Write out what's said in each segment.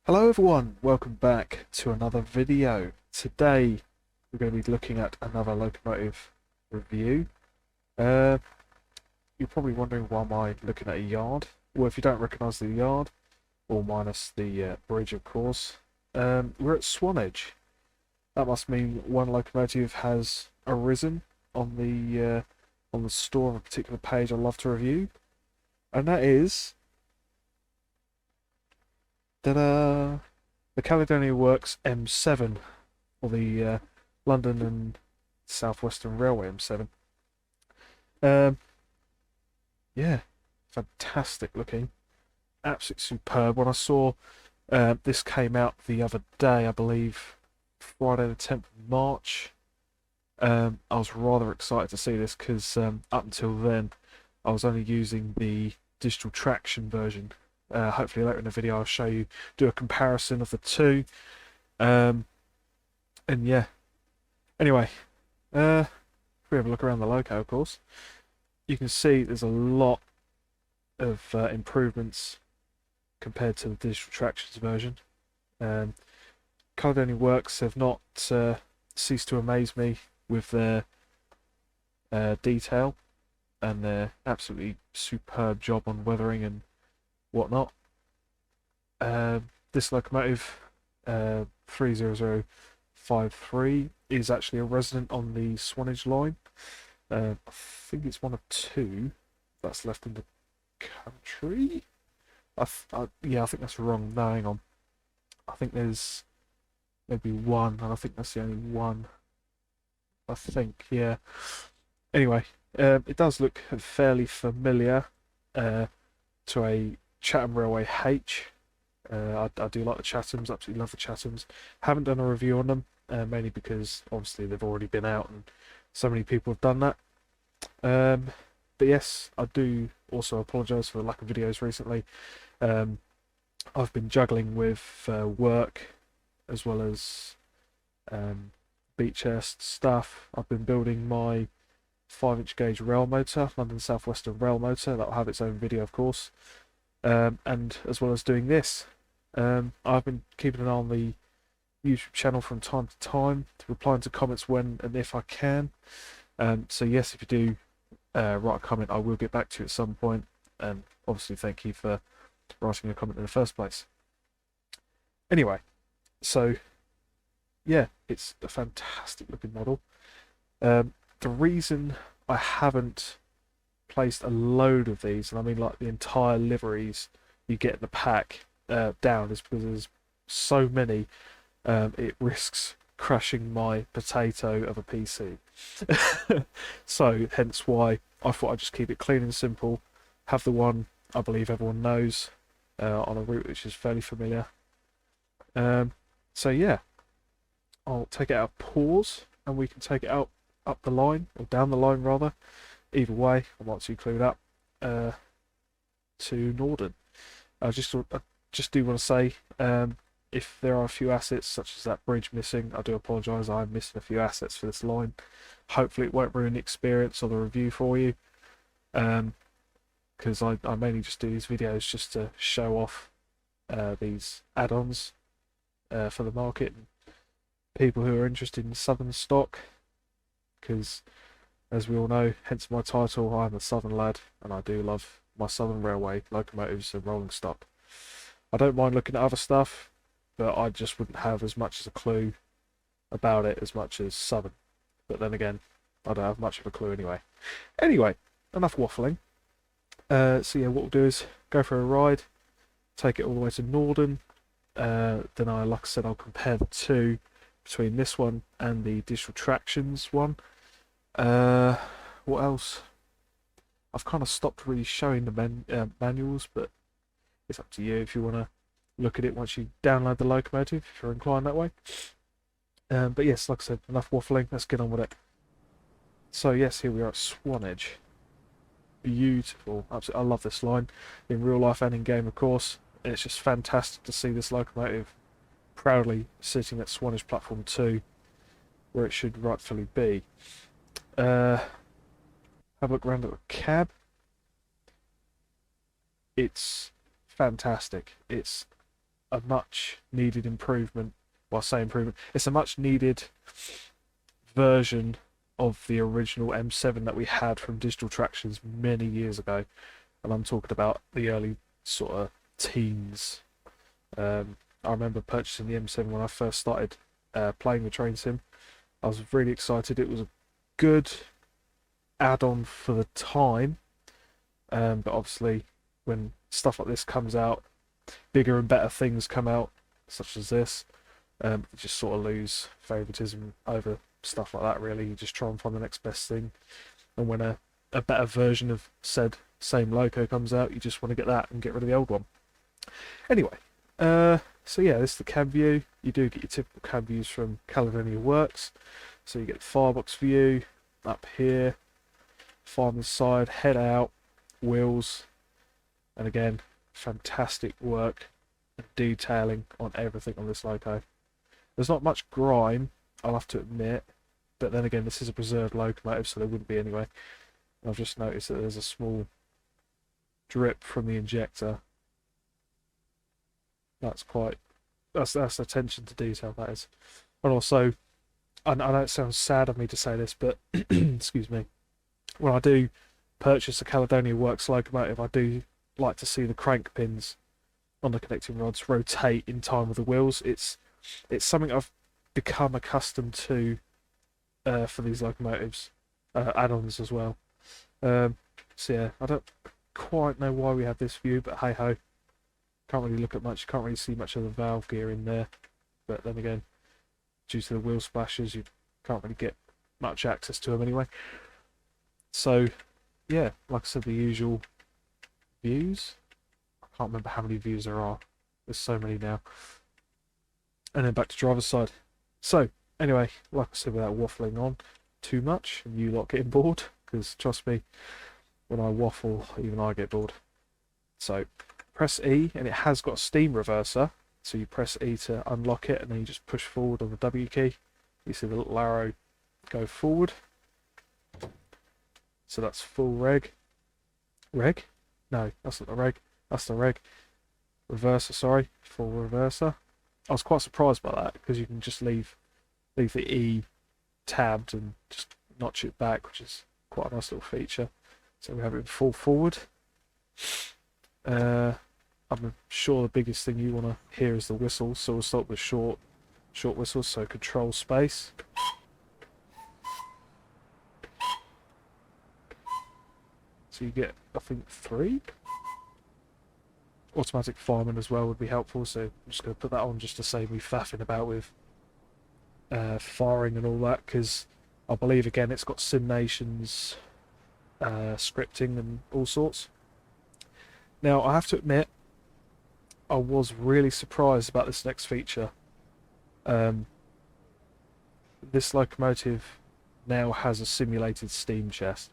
Hello everyone, welcome back to another video. Today we're going to be looking at another locomotive review. You're probably wondering why am I looking at a yard? Well, if you don't recognise the yard, or minus the bridge of course, we're at Swanage. That must mean one locomotive has arisen on the store of a particular page I love to review, and that is the Caledonia Works M7, or the London and South Western Railway M7. Um, yeah, fantastic looking, absolutely superb. When I saw this came out the other day, I believe Friday the 10th of March, I was rather excited to see this because up until then I was only using the digital traction version. Hopefully later in the video I'll show you, do a comparison of the two. And yeah, anyway, if we have a look around the loco, of course, you can see there's a lot of improvements compared to the digital tractions version. Caledonia Works have not ceased to amaze me with their detail and their absolutely superb job on weathering and whatnot. This locomotive, 30053, is actually a resident on the Swanage line. I think it's one of two that's left in the country. Yeah, I think that's wrong. No, hang on. I think there's maybe one, and I think that's the only one. I think, yeah. Anyway, it does look fairly familiar to a Chatham Railway H. I do like the Chathams, absolutely love the Chathams. Haven't done a review on them, mainly because obviously they've already been out and so many people have done that. But yes, I do also apologise for the lack of videos recently. I've been juggling with work as well as Beechhurst stuff. I've been building my 5-inch gauge rail motor, London South Western rail motor. That'll have its own video, of course. And as well as doing this, I've been keeping an eye on the YouTube channel from time to time, replying to comments when and if I can. So yes, if you do write a comment, I will get back to you at some point. And obviously, thank you for writing a comment in the first place. Anyway, so yeah, it's a fantastic looking model. The reason I haven't placed a load of these, and I mean like the entire liveries you get in the pack down, is because there's so many, it risks crushing my potato of a PC. So hence why I thought I'd just keep it clean and simple, have the one I believe everyone knows on a route which is fairly familiar. So yeah, I'll take it out of pause and we can take it out up the line, or down the line rather. Either way, I might to clue it up to Norden. I just do want to say, if there are a few assets such as that bridge missing, I do apologise. I'm missing a few assets for this line. Hopefully it won't ruin the experience or the review for you, because I mainly just do these videos just to show off these add-ons for the market and people who are interested in southern stock, because as we all know, hence my title, I'm a southern lad and I do love my Southern Railway locomotives and rolling stock. I don't mind looking at other stuff, but I just wouldn't have as much as a clue about it as much as Southern. But then again, I don't have much of a clue anyway. Anyway, enough waffling. So yeah, what we'll do is go for a ride, take it all the way to Norden. Then like I said, I'll compare the two between this one and the digital tractions one. What else? I've kind of stopped really showing the manuals, but it's up to you if you want to look at it once you download the locomotive, if you're inclined that way. But yes, like I said, enough waffling, let's get on with it. So yes, here we are at Swanage. Beautiful, absolutely, I love this line, in real life and in game of course. It's just fantastic to see this locomotive proudly sitting at Swanage Platform 2, where it should rightfully be. Have a look around at the cab. It's fantastic. It's a much needed improvement. Well, I say improvement, it's a much needed version of the original M7 that we had from Digital Tractions many years ago, and I'm talking about the early sort of teens. I remember purchasing the M7 when I first started playing the train sim. I was really excited. It was a good add-on for the time, but obviously when stuff like this comes out, bigger and better things come out, such as this, you just sort of lose favoritism over stuff like that, really. You just try and find the next best thing, and when a better version of said same loco comes out, you just want to get that and get rid of the old one. Anyway, so yeah, this is the cab view. You do get your typical cab views from Caledonia Works. So you get the firebox view up here, fireman's side, head out, wheels, and again, fantastic work and detailing on everything on this loco. There's not much grime, I'll have to admit, but then again, this is a preserved locomotive, so there wouldn't be anyway. I've just noticed that there's a small drip from the injector. That's attention to detail, that is. And also, I know it sounds sad of me to say this, but excuse me, when I do purchase a Caledonia Works locomotive, I do like to see the crank pins on the connecting rods rotate in time with the wheels. It's something I've become accustomed to for these locomotives, add-ons as well. So yeah, I don't quite know why we have this view, but hey ho. Can't really look at much, can't really see much of the valve gear in there. But then again, due to the wheel splashes, you can't really get much access to them anyway. So yeah, like I said, the usual views. I can't remember how many views there are. There's so many now. And then back to driver's side. So anyway, like I said, without waffling on too much, and you lot getting bored, because trust me, when I waffle, even I get bored. So press E, and it has got a steam reverser. So you press E to unlock it, and then you just push forward on the W key. You see the little arrow go forward. So that's full reg. Reg? No, that's not the reg. That's the reg. Reverser, sorry. Full reverser. I was quite surprised by that, because you can just leave the E tabbed and just notch it back, which is quite a nice little feature. So we have it full forward. I'm sure the biggest thing you want to hear is the whistle, so we'll start with short whistles, so control space. So you get, I think, 3. Automatic fireman as well would be helpful, so I'm just going to put that on just to save me faffing about with firing and all that, because I believe, again, it's got simnations, scripting and all sorts. Now, I have to admit, I was really surprised about this next feature. This locomotive now has a simulated steam chest.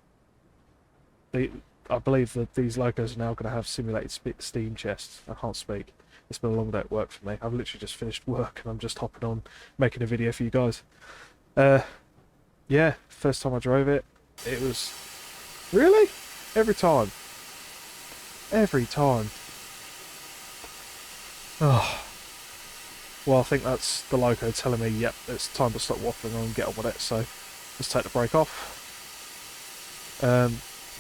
I believe that these locos are now going to have simulated steam chests. I can't speak. It's been a long day at work for me. I've literally just finished work and I'm just hopping on, making a video for you guys. Yeah, first time I drove it, it was... Really? Every time. Every time. Oh. Well, I think that's the loco telling me, yep, it's time to stop waffling on and get on with it, so let's take the brake off.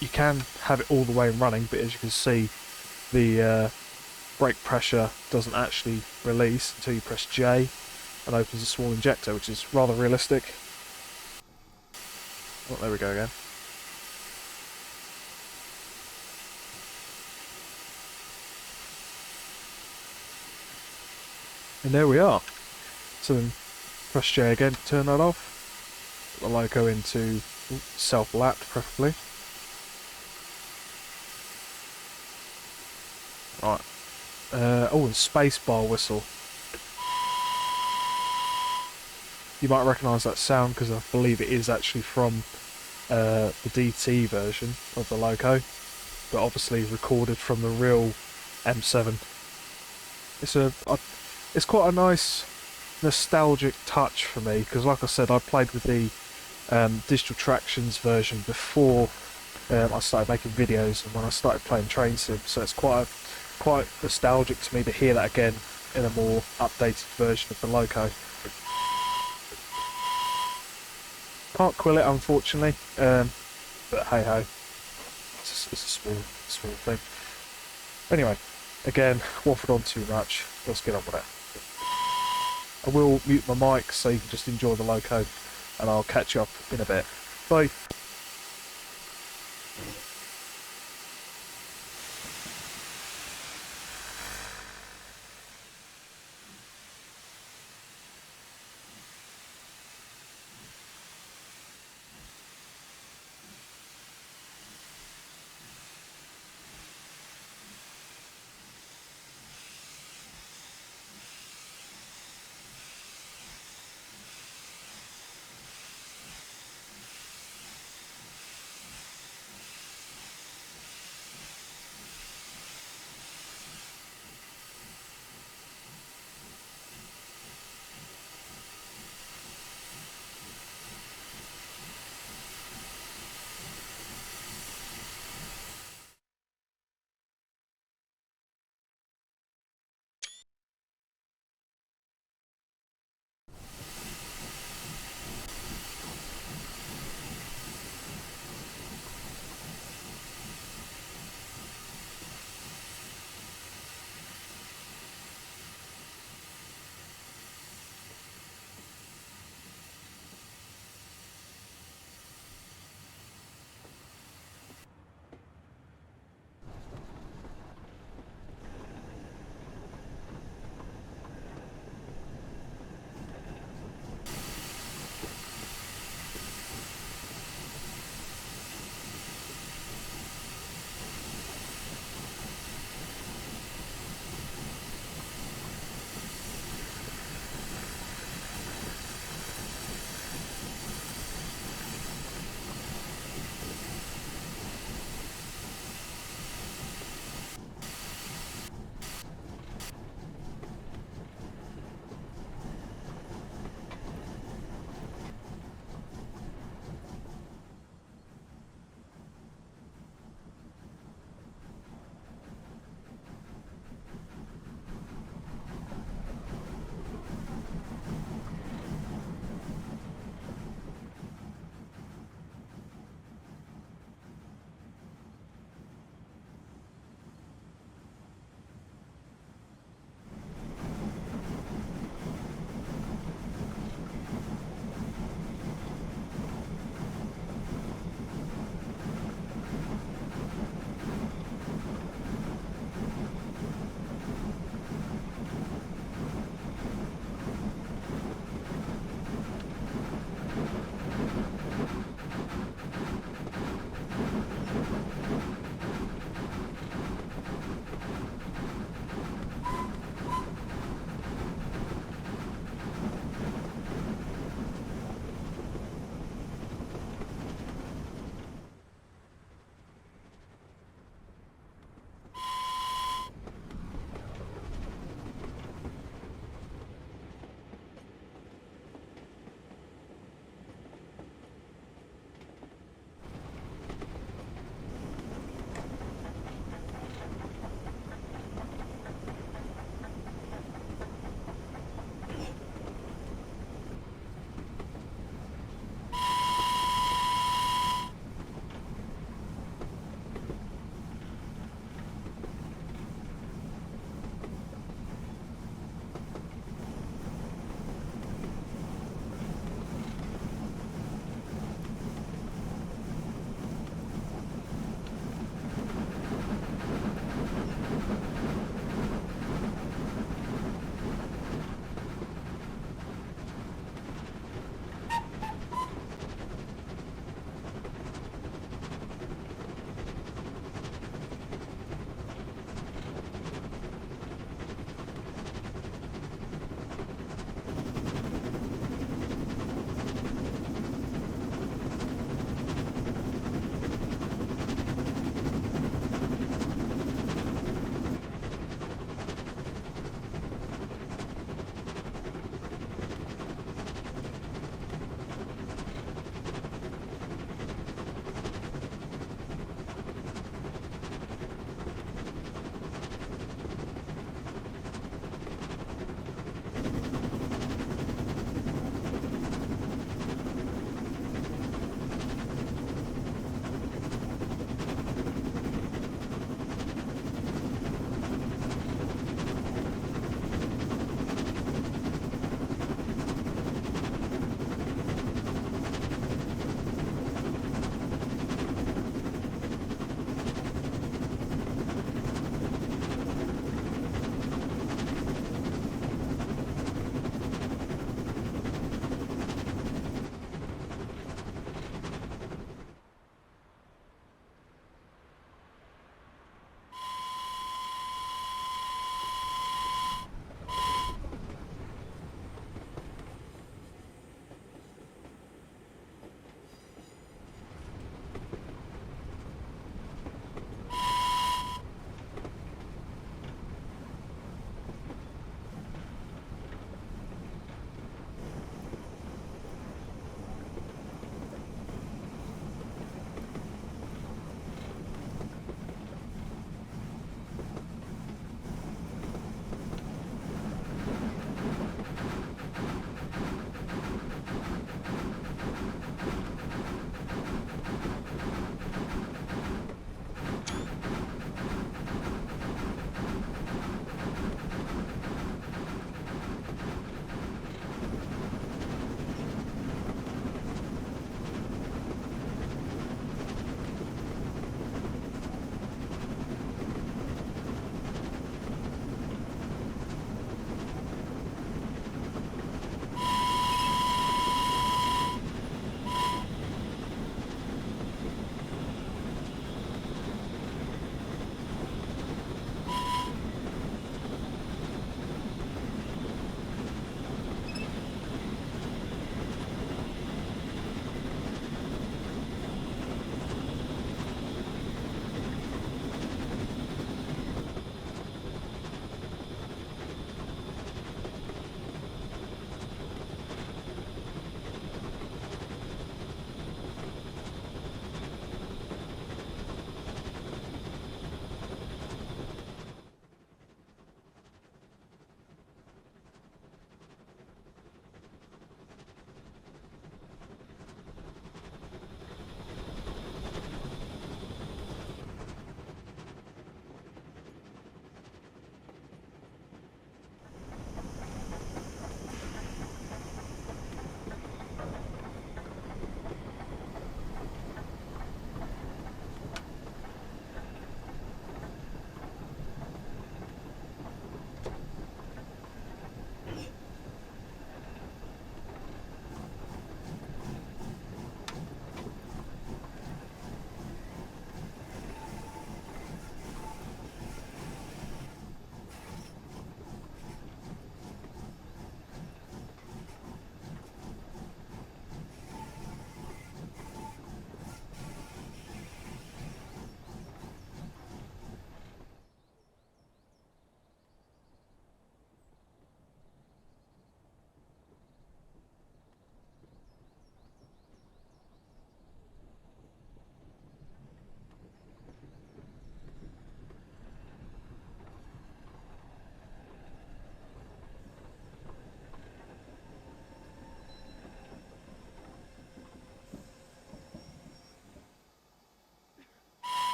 You can have it all the way running, but as you can see, the brake pressure doesn't actually release until you press J and opens a small injector, which is rather realistic. Oh, there we go again. And there we are. So then press J again to turn that off. Put the loco into self-lapped, preferably. Right. Oh, and spacebar whistle. You might recognise that sound because I believe it is actually from the DT version of the loco, but obviously recorded from the real M7. It's quite a nice nostalgic touch for me, because like I said, I played with the Digital Tractions version before I started making videos and when I started playing train sim, so it's quite nostalgic to me to hear that again in a more updated version of the loco. Can't quill it, unfortunately, but hey ho, it's a small thing. Anyway, again, waffled on too much. Let's get on with it. I will mute my mic so you can just enjoy the loco, and I'll catch you up in a bit. Bye.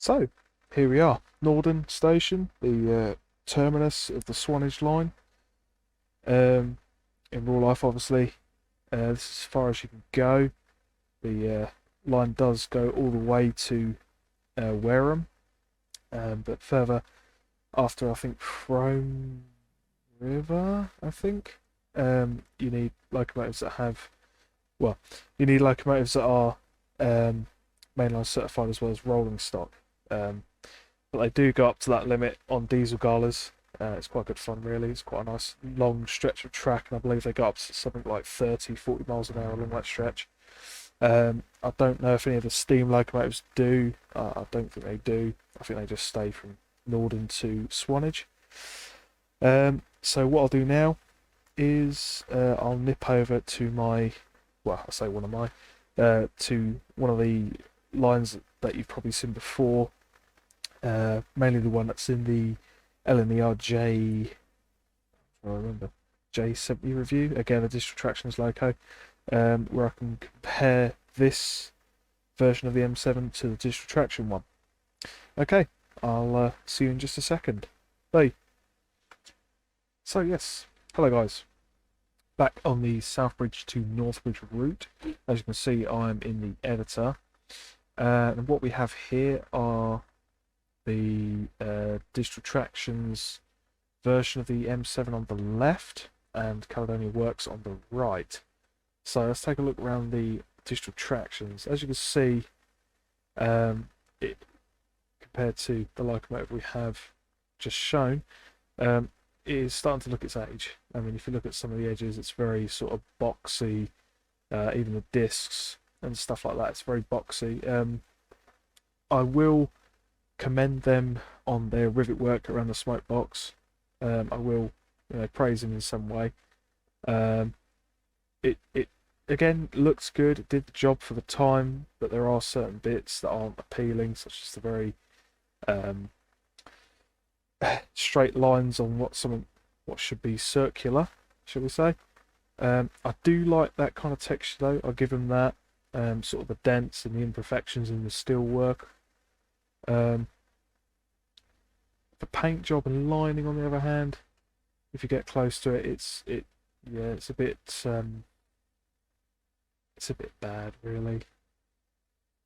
So, here we are, Norden Station, the terminus of the Swanage line. In real life, obviously, this is as far as you can go. The line does go all the way to Wareham, but further after, I think, Frome River, I think, you need locomotives that have, well, you need locomotives that are mainline certified as well as rolling stock. But they do go up to that limit on diesel galas. It's quite good fun, really. It's quite a nice long stretch of track, and I believe they go up to something like 30, 40 miles an hour along that stretch. I don't know if any of the steam locomotives do. I don't think they do. I think they just stay from Norden to Swanage. So what I'll do now is I'll nip over to my, well, I say one of my, to one of the lines that you've probably seen before, mainly the one that's in the LSWR J70 review. Again, the district tractions loco, where I can compare this version of the M7 to the district traction one. Okay, I'll see you in just a second. Bye. So yes, hello guys. Back on the Southbridge to Northbridge route. As you can see, I'm in the editor. And what we have here are the district tractions version of the M7 on the left and Caledonia Works on the right. So let's take a look around the district tractions. As you can see, it compared to the locomotive we have just shown, it is starting to look its age. I mean, if you look at some of the edges, it's very sort of boxy. Even the discs and stuff like that, it's very boxy. I will commend them on their rivet work around the smoke box. I will, praise them in some way. It again looks good. It did the job for the time, but there are certain bits that aren't appealing, such as the very straight lines on what should be circular, shall we say. I do like that kind of texture though. I'll give them that. Sort of the dents and the imperfections in the steel work. The paint job and lining, on the other hand, if you get close to it, it's a bit bad, really.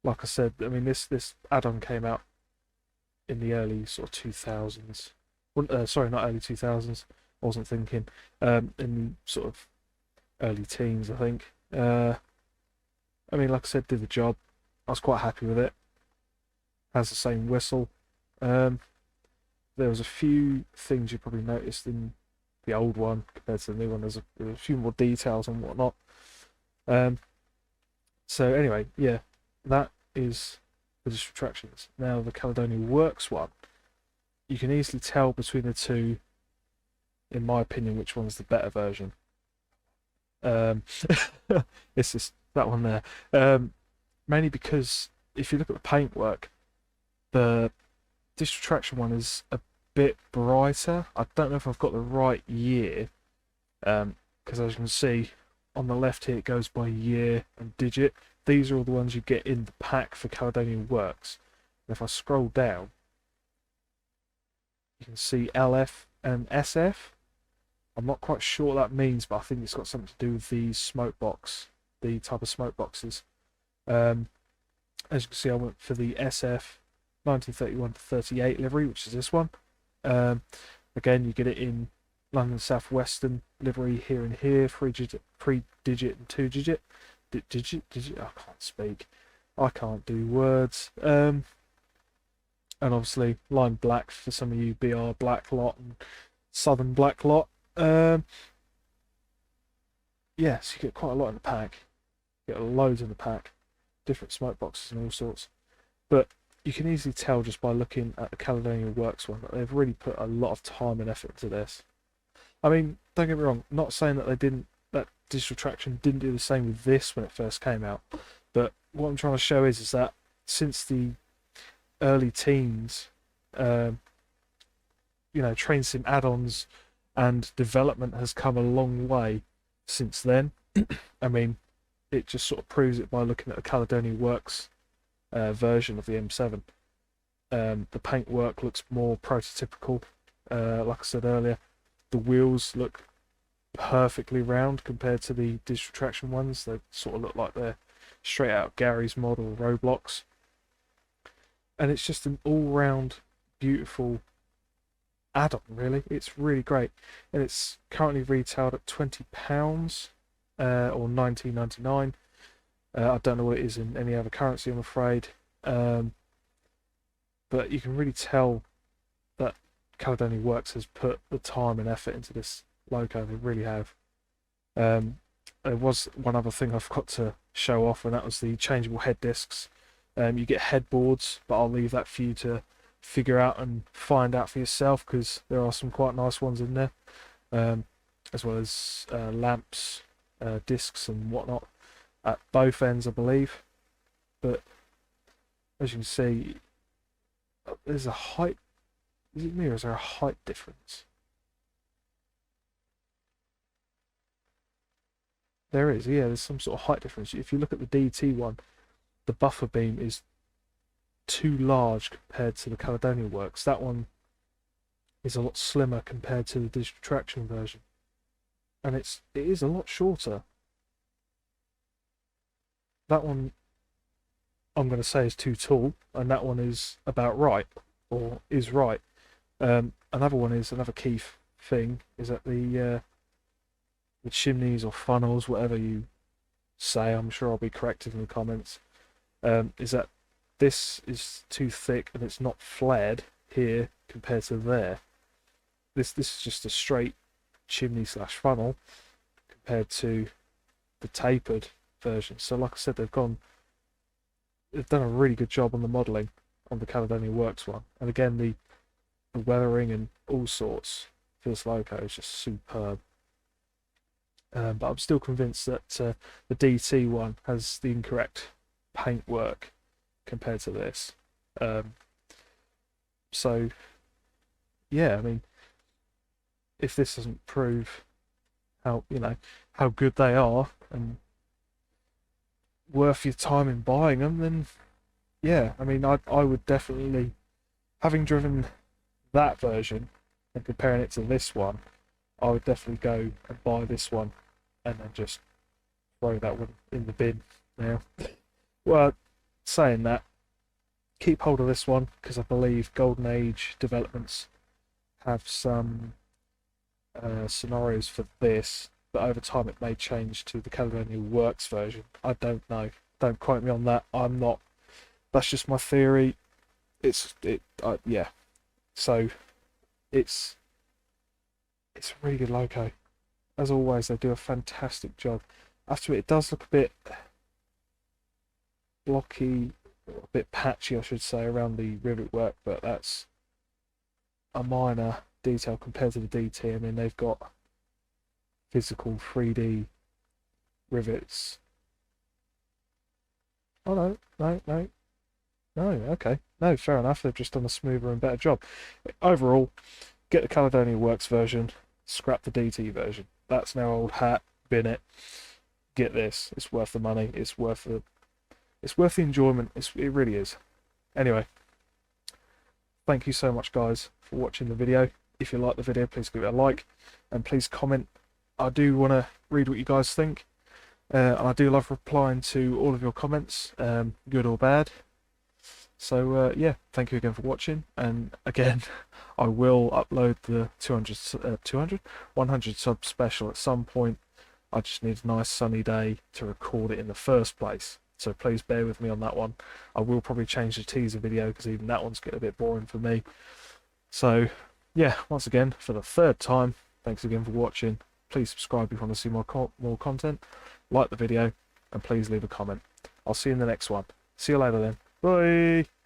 Like I said, I mean this add-on came out in the early sort of 2000s. Sorry, not early 2000s. I wasn't thinking. In sort of early teens, I think. I mean, like I said, did the job. I was quite happy with it. Has the same whistle. There was a few things you probably noticed in the old one compared to the new one. There's a few more details and whatnot. So anyway, yeah, that is the district tractions. Now the Caledonia Works one, you can easily tell between the two, in my opinion, which one's the better version. It's just that one there. Mainly because if you look at the paintwork, the district traction one is a bit brighter. I don't know if I've got the right year, because as you can see on the left here, it goes by year and digit. These are all the ones you get in the pack for Caledonia Works. And if I scroll down, you can see LF and SF. I'm not quite sure what that means, but I think it's got something to do with the smoke box, the type of smoke boxes. As you can see, I went for the SF 1931 to 38 livery, which is this one. Again, you get it in London South Western livery here and here, 3-digit and 2-digit. Digit? I can't speak. I can't do words. And obviously, line black for some of you BR black lot and Southern black lot. Yes, you get quite a lot in the pack. You get loads in the pack. Different smoke boxes and all sorts. But you can easily tell just by looking at the Caledonia Works one that they've really put a lot of time and effort into this. I mean, don't get me wrong, not saying that that digital traction didn't do the same with this when it first came out, but what I'm trying to show is that since the early teens, train sim add-ons and development has come a long way since then. I mean, it just sort of proves it by looking at the Caledonia Works version of the M7. The paintwork looks more prototypical. Like I said earlier, the wheels look perfectly round compared to the digital traction ones. They sort of look like they're straight out of Gary's mod or Roblox. And it's just an all-round beautiful add-on, really. It's really great. And it's currently retailed at £20 or $19.99. I don't know what it is in any other currency, I'm afraid. But you can really tell that Caledonia Works has put the time and effort into this logo. They really have. There was one other thing I forgot to show off, and that was the changeable head discs. You get headboards, but I'll leave that for you to figure out and find out for yourself, because there are some quite nice ones in there, as well as lamps, discs and whatnot at both ends, I believe. But as you can see, there's a height. Is it me, or is there a height difference? There is, yeah, there's some sort of height difference. If you look at the DT one, the buffer beam is too large compared to the Caledonia Works. That one is a lot slimmer compared to the digital traction version, and it is a lot shorter. That one I'm going to say is too tall, and that one is about right, or is right. Another one is, another key thing is that the chimneys or funnels, whatever you say, I'm sure I'll be corrected in the comments, is that this is too thick and it's not flared here compared to there. This is just a straight chimney slash funnel compared to the tapered version. So like I said, they've done a really good job on the modelling on the Caledonia Works one. And again, the weathering and all sorts for this logo is just superb. But I'm still convinced that the DT one has the incorrect paintwork compared to this. So yeah, I mean, if this doesn't prove how good they are and worth your time in buying them, then yeah, I mean, I would definitely, having driven that version and comparing it to this one, I would definitely go and buy this one and then just throw that one in the bin now. Well, saying that, keep hold of this one, because I believe Golden Age Developments have some scenarios for this, but over time it may change to the Caledonia Works version. I don't know. Don't quote me on that. I'm not. That's just my theory. Yeah. So it's a really good logo. As always, they do a fantastic job. After it does look a bit blocky, a bit patchy, I should say, around the rivet work, but that's a minor detail compared to the DT. I mean, they've got physical 3D rivets. Oh no, okay. No, fair enough. They've just done a smoother and better job. Overall, get the Caledonia Works version, scrap the DT version. That's now old hat, bin it. Get this. It's worth the money. It's worth the enjoyment. It really is. Anyway, thank you so much, guys, for watching the video. If you like the video, please give it a like, and please comment. I do want to read what you guys think, and I do love replying to all of your comments, good or bad. So yeah, thank you again for watching, and again, I will upload the 100 sub special at some point. I just need a nice sunny day to record it in the first place, so please bear with me on that one. I will probably change the teaser video, because even that one's getting a bit boring for me. So yeah, once again, for the third time, thanks again for watching. Please subscribe if you want to see more content, like the video, and please leave a comment. I'll see you in the next one. See you later then. Bye!